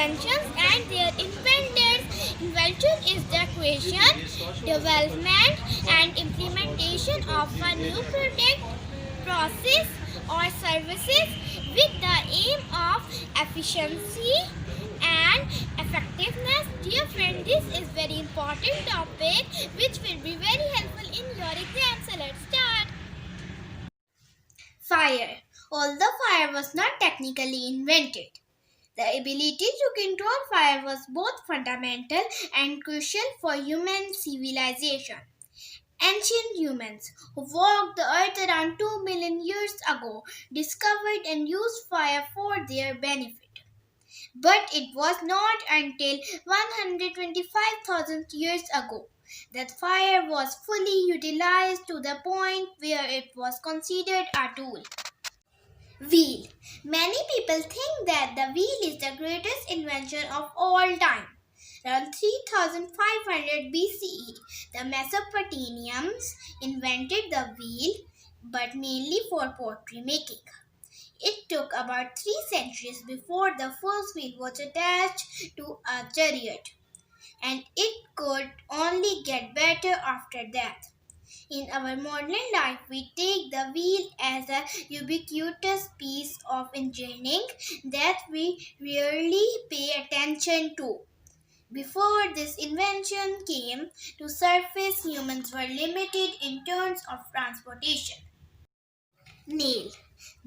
inventions and their inventors. Invention is the creation, development, and implementation of a new product, process, or services with the aim of efficiency and effectiveness. Dear friend, this is very important topic which will be very helpful in your exam. So let's start. Fire. Although fire was not technically invented, the ability to control fire was both fundamental and crucial for human civilization. Ancient humans, who walked the earth around 2 million years ago, discovered and used fire for their benefit. But it was not until 125,000 years ago that fire was fully utilized to the point where it was considered a tool. Wheel. Many people think that the wheel is the greatest invention of all time. Around 3500 BCE, the Mesopotamians invented the wheel, but mainly for pottery making. It took about 3 centuries before the first wheel was attached to a chariot, and it could only get better after that. In our modern life, we take the wheel as a ubiquitous piece of engineering that we rarely pay attention to. Before this invention came to surface, humans were limited in terms of transportation. Nail.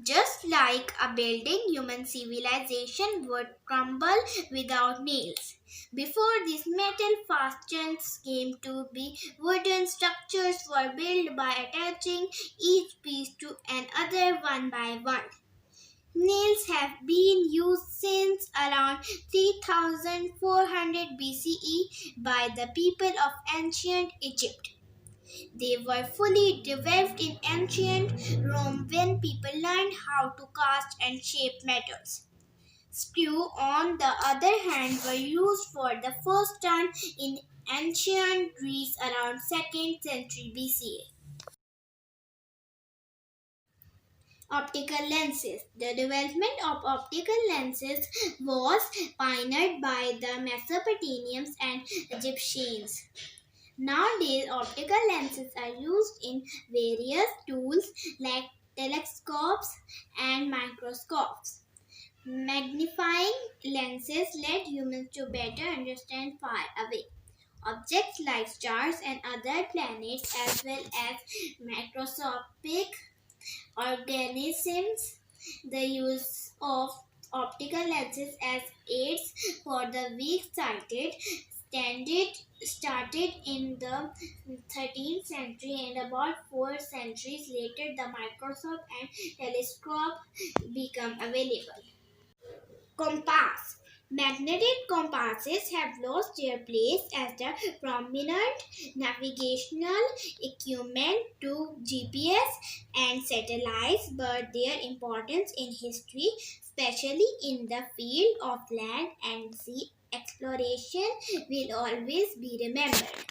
Just like a building, human civilization would crumble without nails. Before these metal fastens came to be, wooden structures were built by attaching each piece to another one by one. Nails have been used since around 3400 BCE by the people of ancient Egypt. They were fully developed in ancient Rome when people learned how to cast and shape metals. Screws, on the other hand, were used for the first time in ancient Greece around 2nd century BCE. Optical lenses. The development of optical lenses was pioneered by the Mesopotamians and Egyptians. Nowadays, optical lenses are used in various tools like telescopes and microscopes. Magnifying lenses let humans to better understand far away objects like stars and other planets, as well as microscopic organisms. The use of optical lenses as aids for the weak-sighted started in the 13th century, and about 4 centuries later the microscope and telescope became available. Compass. Magnetic compasses have lost their place as the prominent navigational equipment to GPS and satellites, but their importance in history, especially in the field of land and sea exploration, will always be remembered.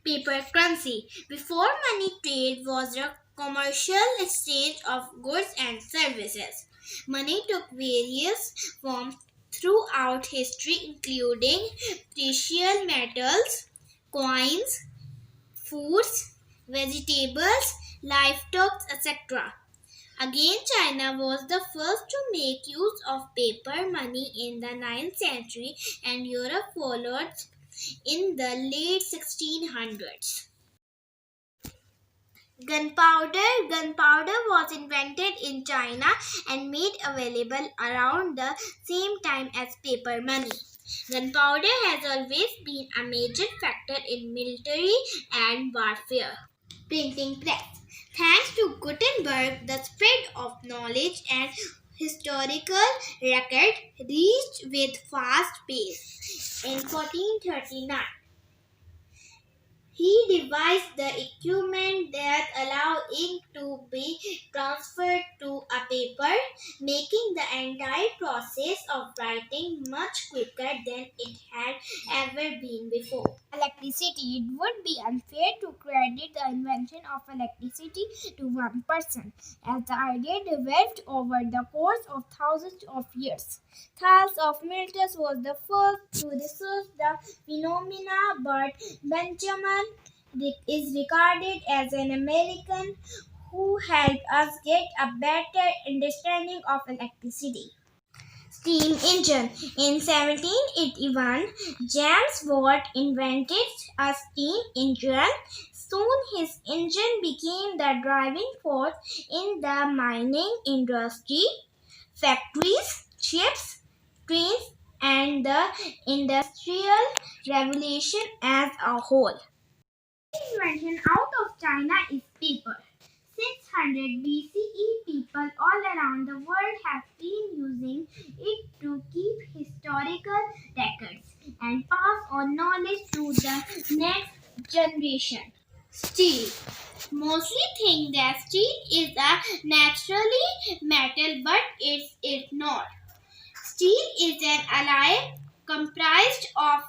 Paper currency. Before money, trade was a commercial exchange of goods and services. Money took various forms throughout history, including precious metals, coins, foods, vegetables, livestock, etc. Again, China was the first to make use of paper money in the 9th century, and Europe followed in the late 1600s. Gunpowder. Gunpowder was invented in China and made available around the same time as paper money. Gunpowder has always been a major factor in military and warfare. Printing press. Thanks to Gutenberg, the spread of knowledge and historical record reached with fast pace. In 1439, he devised the equipment that allowed ink to be transferred to a paper making the entire process of writing much quicker than it had ever been before. Electricity. It would be unfair to credit the invention of electricity to one person, as the idea developed over the course of thousands of years. Charles of Milton was the first to research the phenomena, but Benjamin is regarded as an American who helped us get a better understanding of electricity. Steam engine. In 1781, James Watt invented a steam engine. Soon his engine became the driving force in the mining industry, factories, ships, trains, and the industrial revolution as a whole. Invention out of China is paper. 600 BCE, people all around the world have been using it to keep historical records and pass on knowledge to the next generation. Steel. Mostly think that steel is a naturally metal, but it's not. Steel is an alloy comprised of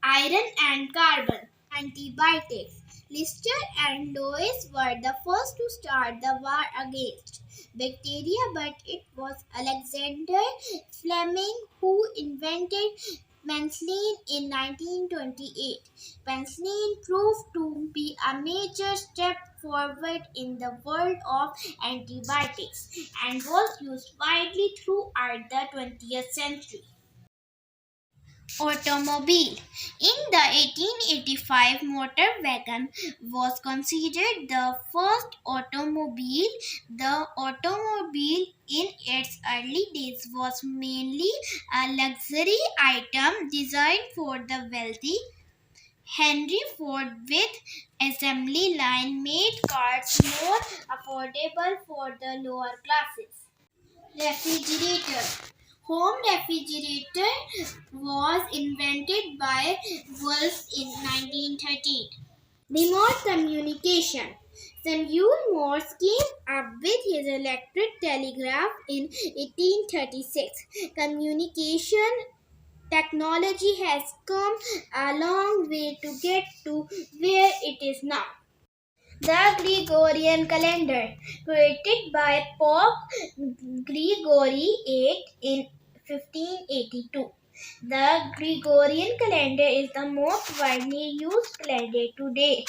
iron and carbon. Antibiotics. Lister and Lois were the first to start the war against bacteria, but it was Alexander Fleming who invented penicillin in 1928. Penicillin proved to be a major step forward in the world of antibiotics and was used widely throughout the 20th century. Automobile. In the 1885 motor wagon was considered the first automobile. The automobile in its early days was mainly a luxury item designed for the wealthy. Henry Ford with assembly line made cars more affordable for the lower classes. Refrigerator. Home refrigerator was invented by Wolf in 1913. Remote communication. Samuel Morse came up with his electric telegraph in 1836. Communication technology has come a long way to get to where it is now. The Gregorian calendar, created by Pope Gregory VIII in 1582. The Gregorian calendar is the most widely used calendar today.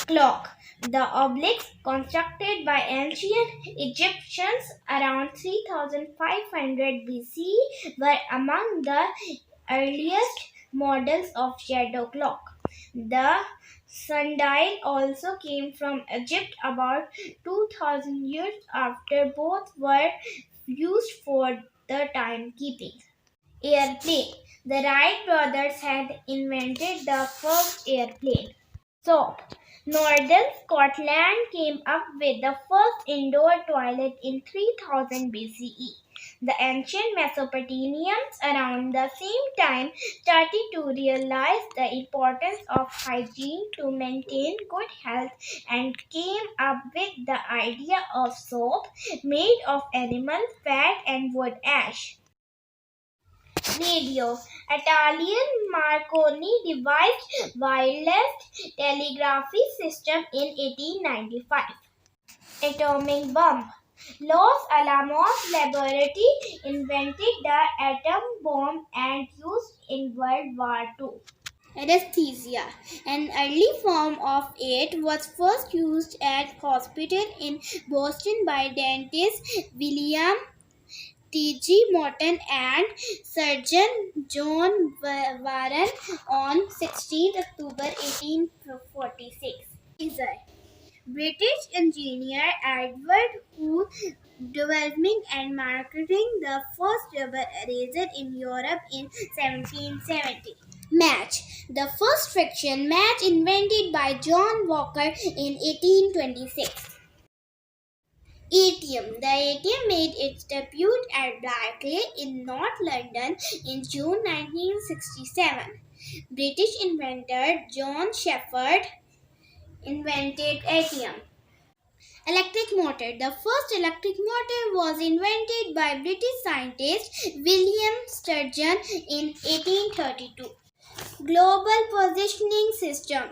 Clock. The obelisks constructed by ancient Egyptians around 3500 BCE were among the earliest models of shadow clock. The sundial also came from Egypt about 2000 years after. Both were used for the timekeeping. Airplane. The Wright brothers had invented the first airplane. Soap. Northern Scotland came up with the first indoor toilet in 3000 BCE. The ancient Mesopotamians around the same time started to realize the importance of hygiene to maintain good health and came up with the idea of soap made of animal fat and wood ash. Radio. Italian Marconi devised wireless telegraphy system in 1895. Atomic bomb. Los Alamos Laboratory invented the atom bomb and used in World War II. Anesthesia. An early form of it was first used at hospital in Boston by dentist William T.G. Morton and surgeon John Warren on 16 October 1846. Eraser. British engineer Edward Howe developing and marketing the first rubber eraser in Europe in 1770. Match. The first friction match invented by John Walker in 1826. ATM. The ATM made its debut at Blackley in North London in June 1967. British inventor John Shepherd invented ATM. Electric motor. The first electric motor was invented by British scientist William Sturgeon in 1832. Global Positioning System.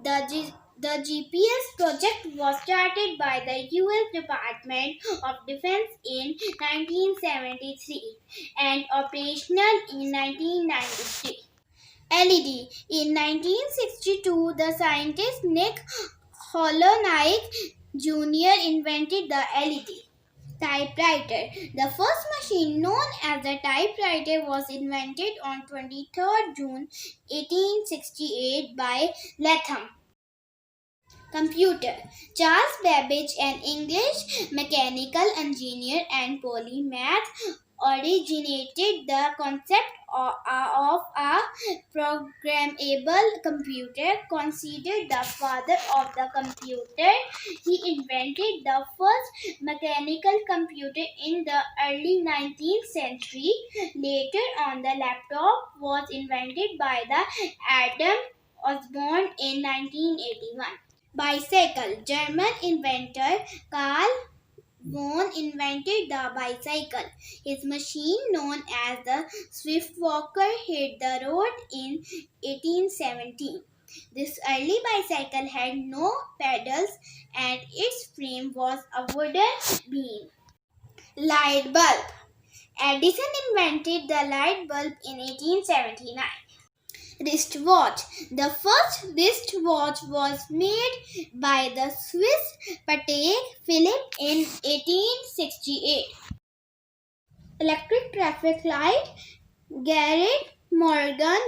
The GPS project was started by the US Department of Defense in 1973 and operational in 1993. LED. In 1962, the scientist Nick Holonaik Jr. invented the LED. Typewriter. The first machine known as the typewriter was invented on 23rd June 1868 by Latham. Computer. Charles Babbage, an English mechanical engineer and polymath, originated the concept of a programmable computer. Considered the father of the computer, he invented the first mechanical computer in the early 19th century. Later on, the laptop was invented by the Adam Osborne in 1981. Bicycle. German inventor Carl Vaughan invented the bicycle. His machine, known as the Swift Walker, hit the road in 1817. This early bicycle had no pedals and its frame was a wooden beam. Light bulb. Edison invented the light bulb in 1879. Wristwatch. The first wristwatch was made by the Swiss Patek Philippe in 1868. Electric traffic light. Garrett Morgan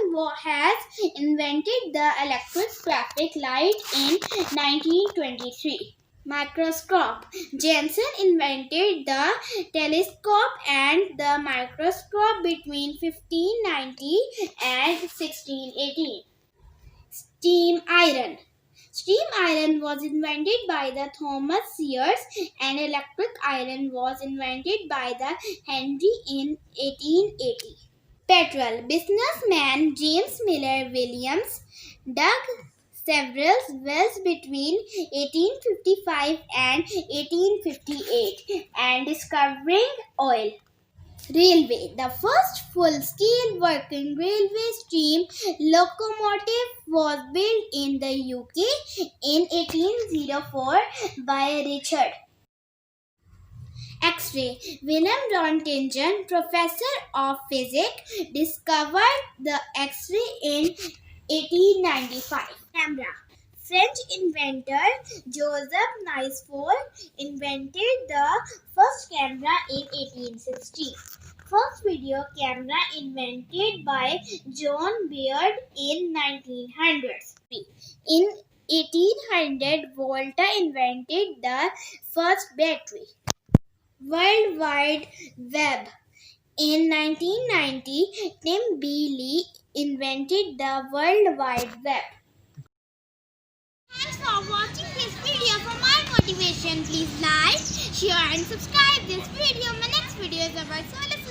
has invented the electric traffic light in 1923. Microscope. Jensen invented the telescope and the microscope between 1590 and 1618. Steam iron. Steam iron was invented by the Thomas Sears and electric iron was invented by the Henry in 1880. Petrol. Businessman James Miller Williams dug several wells between 1855 and 1858 and discovering oil. Railway. The first full-scale working railway steam locomotive was built in the UK in 1804 by Richard. X-ray. Willem Röntgen, professor of physics, discovered the X-ray in 1895. Camera. French inventor Joseph Nicephore invented the first camera in 1860. First video camera invented by John Baird in 1900s. In 1800, Volta invented the first battery. World Wide Web. In 1990, Tim Bee-Lee invented the World Wide Web. Thanks for watching this video. For more motivation, please like, share and subscribe this video. My next video is about solar